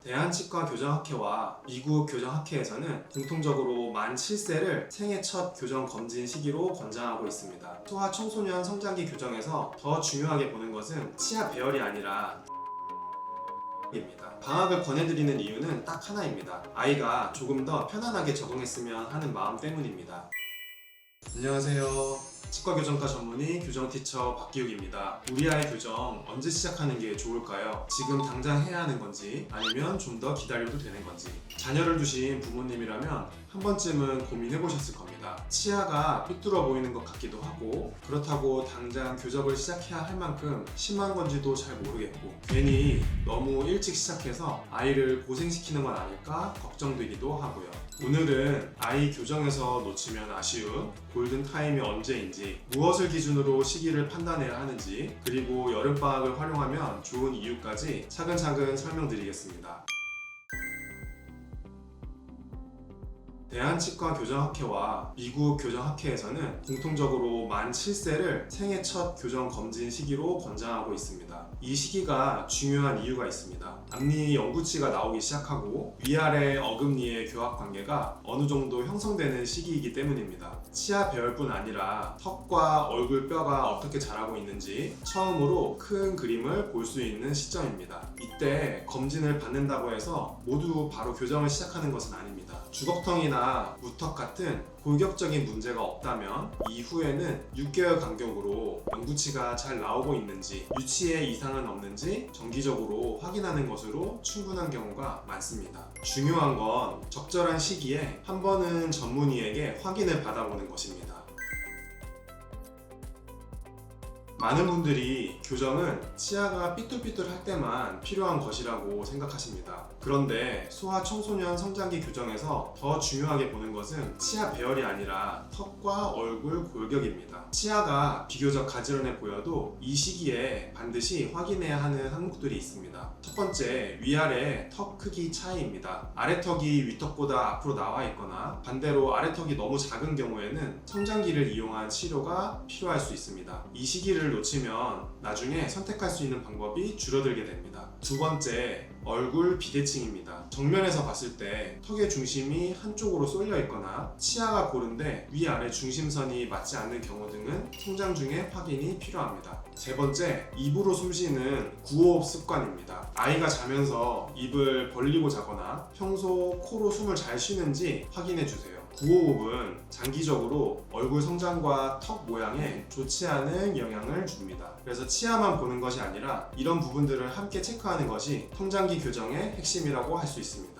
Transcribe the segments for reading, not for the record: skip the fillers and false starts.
대한치과교정학회와 미국 교정학회에서는 공통적으로 만 7세를 생애 첫 교정 검진 시기로 권장하고 있습니다. 소아 청소년 성장기 교정에서 더 중요하게 보는 것은 치아 배열이 아니라 입니다. 방학을 권해드리는 이유는 딱 하나입니다. 아이가 조금 더 편안하게 적응했으면 하는 마음 때문입니다. 안녕하세요. 치과교정과 전문의 교정티처 박기욱입니다. 우리 아이 교정 언제 시작하는 게 좋을까요? 지금 당장 해야 하는 건지 아니면 좀 더 기다려도 되는 건지. 자녀를 두신 부모님이라면 한 번쯤은 고민해 보셨을 겁니다. 치아가 삐뚤어 보이는 것 같기도 하고 그렇다고 당장 교정을 시작해야 할 만큼 심한 건지도 잘 모르겠고 괜히 너무 일찍 시작해서 아이를 고생시키는 건 아닐까 걱정되기도 하고요. 오늘은 아이 교정에서 놓치면 아쉬운 골든타임이 언제인지, 무엇을 기준으로 시기를 판단해야 하는지, 그리고 여름방학을 활용하면 좋은 이유까지 차근차근 설명드리겠습니다. 대한치과교정학회와 미국 교정학회에서는 공통적으로 만 7세를 생애 첫 교정 검진 시기로 권장하고 있습니다. 이 시기가 중요한 이유가 있습니다. 앞니 영구치가 나오기 시작하고 위아래 어금니의 교합 관계가 어느 정도 형성되는 시기이기 때문입니다. 치아 배열뿐 아니라 턱과 얼굴 뼈가 어떻게 자라고 있는지 처음으로 큰 그림을 볼 수 있는 시점입니다. 이때 검진을 받는다고 해서 모두 바로 교정을 시작하는 것은 아닙니다. 주걱텅이나 무턱 같은 골격적인 문제가 없다면 이후에는 6개월 간격으로 영구치가 잘 나오고 있는지, 유치에 이상은 없는지 정기적으로 확인하는 것으로 충분한 경우가 많습니다. 중요한 건 적절한 시기에 한 번은 전문의에게 확인을 받아보는 것입니다. 많은 분들이 교정은 치아가 삐뚤삐뚤할 때만 필요한 것이라고 생각하십니다. 그런데 소아 청소년 성장기 교정에서 더 중요하게 보는 것은 치아 배열이 아니라 턱과 얼굴 골격입니다. 치아가 비교적 가지런해 보여도 이 시기에 반드시 확인해야 하는 항목들이 있습니다. 첫 번째, 위아래 턱 크기 차이입니다. 아래턱이 위턱보다 앞으로 나와 있거나 반대로 아래턱이 너무 작은 경우에는 성장기를 이용한 치료가 필요할 수 있습니다. 이 시기를 놓치면 나중에 선택할 수 있는 방법이 줄어들게 됩니다. 두 번째, 얼굴 비대칭입니다. 정면에서 봤을 때 턱의 중심이 한쪽으로 쏠려 있거나 치아가 고른데 위아래 중심선이 맞지 않는 경우 등은 성장 중에 확인이 필요합니다. 세 번째, 입으로 숨쉬는 구호흡 습관입니다. 아이가 자면서 입을 벌리고 자거나 평소 코로 숨을 잘 쉬는지 확인해 주세요. 구호흡은 장기적으로 얼굴 성장과 턱 모양에 좋지 않은 영향을 줍니다. 그래서 치아만 보는 것이 아니라 이런 부분들을 함께 체크하는 것이 성장기 교정의 핵심이라고 할 수 있습니다.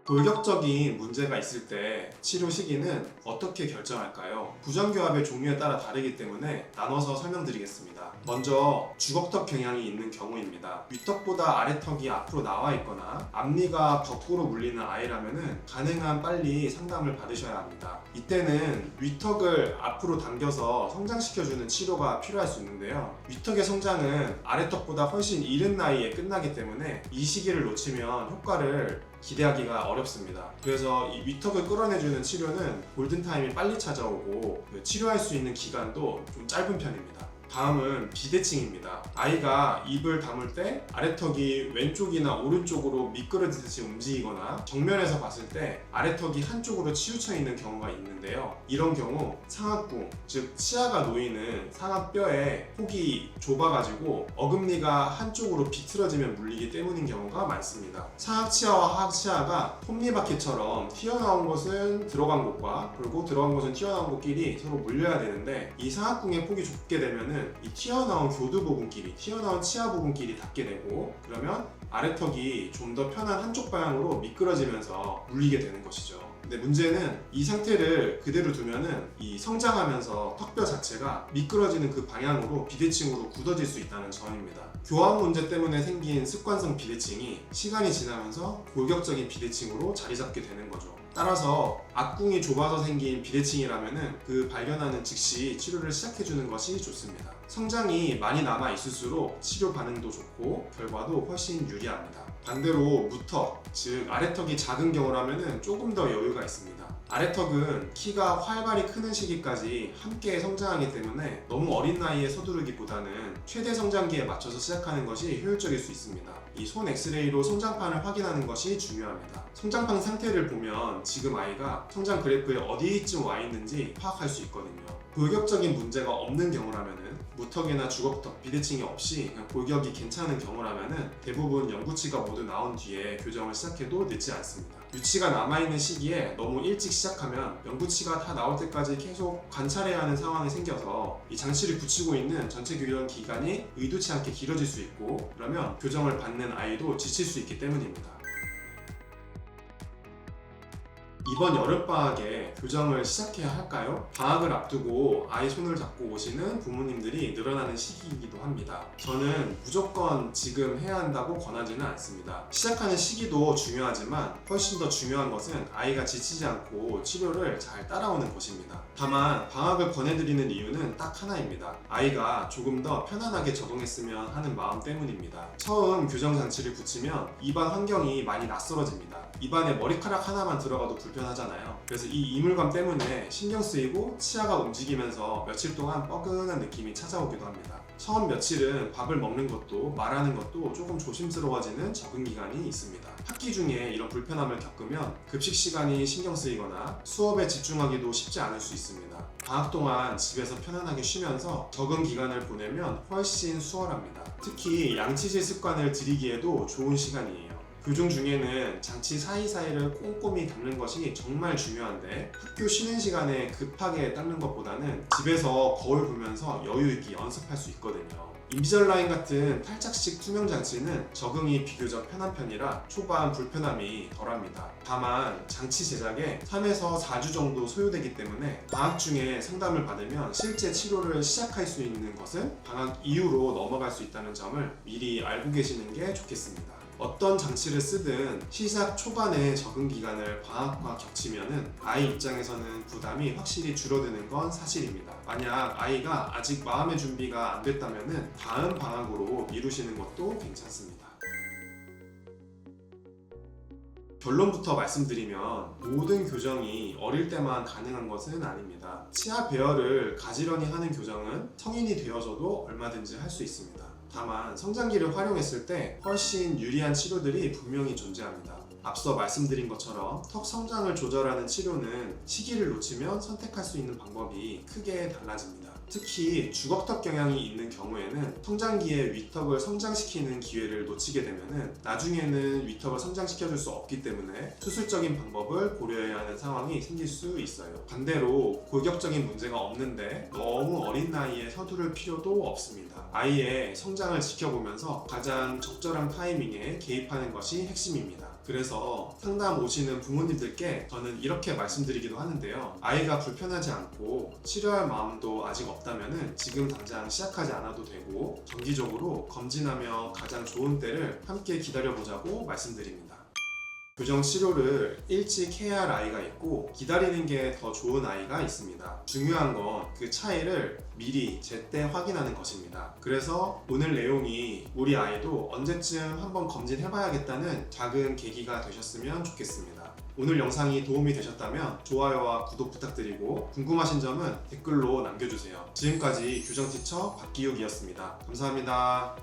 골격적인 문제가 있을 때 치료 시기는 어떻게 결정할까요? 부정교합의 종류에 따라 다르기 때문에 나눠서 설명드리겠습니다. 먼저 주걱턱 경향이 있는 경우입니다. 위턱보다 아래턱이 앞으로 나와 있거나 앞니가 거꾸로 물리는 아이라면 가능한 빨리 상담을 받으셔야 합니다. 이때는 위턱을 앞으로 당겨서 성장시켜주는 치료가 필요할 수 있는데요. 위턱의 성장은 아래턱보다 훨씬 이른 나이에 끝나기 때문에 이 시기를 놓치면 효과를 기대하기가 어렵습니다. 그래서 이 위턱을 끌어내주는 치료는 골든타임이 빨리 찾아오고 치료할 수 있는 기간도 좀 짧은 편입니다. 다음은 비대칭입니다. 아이가 입을 다물 때 아래턱이 왼쪽이나 오른쪽으로 미끄러지듯이 움직이거나 정면에서 봤을 때 아래턱이 한쪽으로 치우쳐 있는 경우가 있는데요. 이런 경우 상악궁, 즉 치아가 놓이는 상악뼈의 폭이 좁아가지고 어금니가 한쪽으로 비틀어지면 물리기 때문인 경우가 많습니다. 상악치아와 하악치아가 톱니바퀴처럼 튀어나온 것은 들어간 곳과 그리고 들어간 곳은 튀어나온 곳끼리 서로 물려야 되는데 이 상악궁의 폭이 좁게 되면은 이 튀어나온 교두 부분끼리, 튀어나온 치아 부분끼리 닿게 되고 그러면 아래턱이 좀 더 편한 한쪽 방향으로 미끄러지면서 물리게 되는 것이죠. 근데 문제는 이 상태를 그대로 두면은 이 성장하면서 턱뼈 자체가 미끄러지는 그 방향으로 비대칭으로 굳어질 수 있다는 점입니다. 교합 문제 때문에 생긴 습관성 비대칭이 시간이 지나면서 골격적인 비대칭으로 자리 잡게 되는 거죠. 따라서 악궁이 좁아서 생긴 비대칭이라면은 그 발견하는 즉시 치료를 시작해주는 것이 좋습니다. 성장이 많이 남아 있을수록 치료 반응도 좋고 결과도 훨씬 유리합니다. 반대로 무턱, 즉 아래턱이 작은 경우라면 조금 더 여유가 있습니다. 아래턱은 키가 활발히 크는 시기까지 함께 성장하기 때문에 너무 어린 나이에 서두르기보다는 최대 성장기에 맞춰서 시작하는 것이 효율적일 수 있습니다. 이 손 엑스레이로 성장판을 확인하는 것이 중요합니다. 성장판 상태를 보면 지금 아이가 성장 그래프에 어디쯤 와 있는지 파악할 수 있거든요. 골격적인 문제가 없는 경우라면은 무턱이나 주걱턱, 비대칭이 없이 그냥 골격이 괜찮은 경우라면은 대부분 영구치가 모두 나온 뒤에 교정을 시작해도 늦지 않습니다. 유치가 남아있는 시기에 너무 일찍 시작하면 영구치가 다 나올 때까지 계속 관찰해야 하는 상황이 생겨서 이 장치를 붙이고 있는 전체 교정 기간이 의도치 않게 길어질 수 있고 그러면 교정을 받는 아이도 지칠 수 있기 때문입니다. 이번 여름방학에 교정을 시작해야 할까요? 방학을 앞두고 아이 손을 잡고 오시는 부모님들이 늘어나는 시기이기도 합니다. 저는 무조건 지금 해야 한다고 권하지는 않습니다. 시작하는 시기도 중요하지만 훨씬 더 중요한 것은 아이가 지치지 않고 치료를 잘 따라오는 것입니다. 다만 방학을 권해드리는 이유는 딱 하나입니다. 아이가 조금 더 편안하게 적응했으면 하는 마음 때문입니다. 처음 교정 장치를 붙이면 입안 환경이 많이 낯설어집니다. 입안에 머리카락 하나만 들어가도 불편하잖아요. 그래서 이 이물감 때문에 신경 쓰이고 치아가 움직이면서 며칠 동안 뻐근한 느낌이 찾아오기도 합니다. 처음 며칠은 밥을 먹는 것도 말하는 것도 조금 조심스러워지는 적응 기간이 있습니다. 학기 중에 이런 불편함을 겪으면 급식 시간이 신경 쓰이거나 수업에 집중하기도 쉽지 않을 수 있습니다. 방학 동안 집에서 편안하게 쉬면서 적응 기간을 보내면 훨씬 수월합니다. 특히 양치질 습관을 들이기에도 좋은 시간이에요. 교정 중에는 장치 사이사이를 꼼꼼히 닦는 것이 정말 중요한데 학교 쉬는 시간에 급하게 닦는 것보다는 집에서 거울 보면서 여유있게 연습할 수 있거든요. 인비절라인 같은 탈착식 투명 장치는 적응이 비교적 편한 편이라 초반 불편함이 덜합니다. 다만 장치 제작에 3에서 4주 정도 소요되기 때문에 방학 중에 상담을 받으면 실제 치료를 시작할 수 있는 것은 방학 이후로 넘어갈 수 있다는 점을 미리 알고 계시는 게 좋겠습니다. 어떤 장치를 쓰든 시작 초반에 적응 기간을 방학과 겹치면은 아이 입장에서는 부담이 확실히 줄어드는 건 사실입니다. 만약 아이가 아직 마음의 준비가 안 됐다면은 다음 방학으로 미루시는 것도 괜찮습니다. 결론부터 말씀드리면 모든 교정이 어릴 때만 가능한 것은 아닙니다. 치아 배열을 가지런히 하는 교정은 성인이 되어서도 얼마든지 할 수 있습니다. 다만 성장기를 활용했을 때 훨씬 유리한 치료들이 분명히 존재합니다. 앞서 말씀드린 것처럼 턱 성장을 조절하는 치료는 시기를 놓치면 선택할 수 있는 방법이 크게 달라집니다. 특히 주걱턱 경향이 있는 경우에는 성장기에 위턱을 성장시키는 기회를 놓치게 되면 나중에는 위턱을 성장시켜줄 수 없기 때문에 수술적인 방법을 고려해야 하는 상황이 생길 수 있어요. 반대로 골격적인 문제가 없는데 너무 어린 나이에 서두를 필요도 없습니다. 아이의 성장을 지켜보면서 가장 적절한 타이밍에 개입하는 것이 핵심입니다. 그래서 상담 오시는 부모님들께 저는 이렇게 말씀드리기도 하는데요. 아이가 불편하지 않고 치료할 마음도 아직 없다면 지금 당장 시작하지 않아도 되고 정기적으로 검진하며 가장 좋은 때를 함께 기다려보자고 말씀드립니다. 교정 치료를 일찍 해야 할 아이가 있고 기다리는 게 더 좋은 아이가 있습니다. 중요한 건 그 차이를 미리 제때 확인하는 것입니다. 그래서 오늘 내용이 우리 아이도 언제쯤 한번 검진해봐야겠다는 작은 계기가 되셨으면 좋겠습니다. 오늘 영상이 도움이 되셨다면 좋아요와 구독 부탁드리고 궁금하신 점은 댓글로 남겨주세요. 지금까지 교정티처 박기욱이었습니다. 감사합니다.